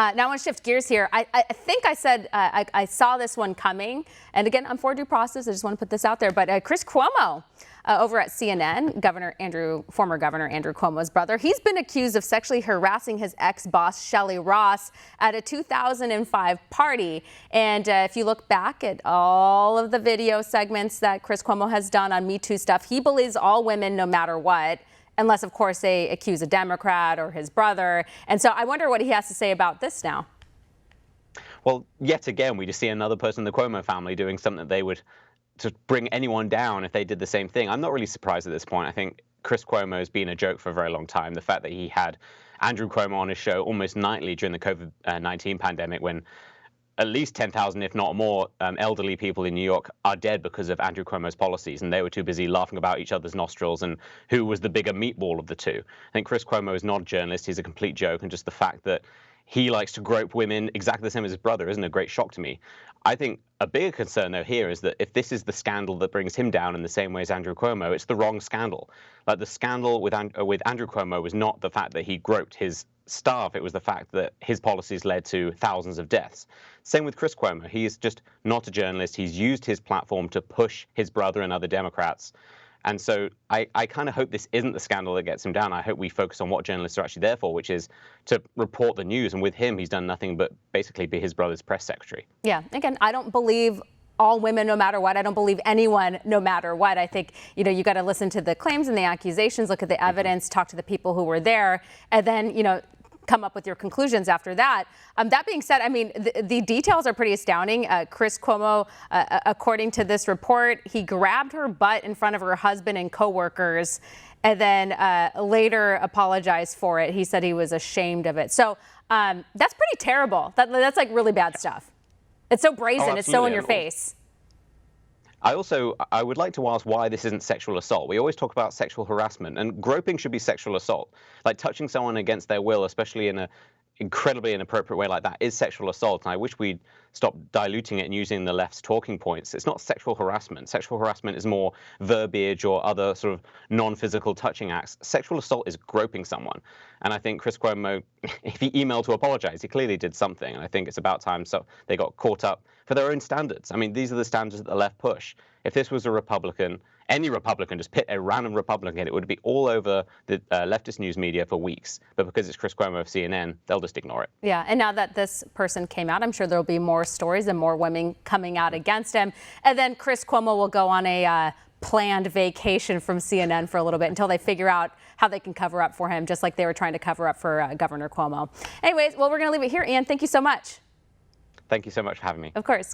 Now I want to shift gears here. I think I said I saw this one coming. And again, I'm for due process. I just want to put this out there. But Chris Cuomo over at CNN, former Governor Andrew Cuomo's brother, he's been accused of sexually harassing his ex-boss, Shelley Ross, at a 2005 party. And if you look back at all of the video segments that Chris Cuomo has done on Me Too stuff, he believes all women, no matter what, unless, of course, they accuse a Democrat or his brother. And so I wonder what he has to say about this now. Well, yet again, we just see another person in the Cuomo family doing something that they would to bring anyone down if they did the same thing. I'm not really surprised at this point. I think Chris Cuomo has been a joke for a very long time. The fact that he had Andrew Cuomo on his show almost nightly during the COVID-19 pandemic, when at least 10,000, if not more, elderly people in New York are dead because of Andrew Cuomo's policies, and they were too busy laughing about each other's nostrils and who was the bigger meatball of the two. I think Chris Cuomo is not a journalist. He's a complete joke, and just the fact that he likes to grope women exactly the same as his brother isn't a great shock to me. I think a bigger concern, though, here is that if this is the scandal that brings him down in the same way as Andrew Cuomo, it's the wrong scandal. Like, the scandal with Andrew Cuomo was not the fact that he groped his staff. It was the fact that his policies led to thousands of deaths. Same with Chris Cuomo. He is just not a journalist. He's used his platform to push his brother and other Democrats. And so I kind of hope this isn't the scandal that gets him down. I hope we focus on what journalists are actually there for, which is to report the news. And with him, he's done nothing but basically be his brother's press secretary. Yeah, again, I don't believe all women, no matter what. I don't believe anyone, no matter what. I think, you got to listen to the claims and the accusations, look at the evidence, talk to the people who were there, and then, come up with your conclusions after that. That being said, I mean, the details are pretty astounding. Chris Cuomo, according to this report, he grabbed her butt in front of her husband and coworkers, and then later apologized for it. He said he was ashamed of it. So that's pretty terrible. That's like really bad stuff. It's so brazen. It's so in your face. I would like to ask why this isn't sexual assault. We always talk about sexual harassment, and groping should be sexual assault. Like, touching someone against their will, especially in an incredibly inappropriate way like that, is sexual assault. And I wish we'd stop diluting it and using the left's talking points. It's not sexual harassment. Sexual harassment is more verbiage or other sort of non-physical touching acts. Sexual assault is groping someone. And I think Chris Cuomo, if he emailed to apologize, he clearly did something. And I think it's about time they got caught up for their own standards. I mean, these are the standards that the left push. If this was a Republican, any Republican, just pick a random Republican, it would be all over the leftist news media for weeks. But because it's Chris Cuomo of CNN, they'll just ignore it. Yeah, and now that this person came out, I'm sure there'll be more stories and more women coming out against him. And then Chris Cuomo will go on a planned vacation from CNN for a little bit until they figure out how they can cover up for him, just like they were trying to cover up for Governor Cuomo. Anyways, well, we're going to leave it here. Ian, thank you so much. Thank you so much for having me. Of course.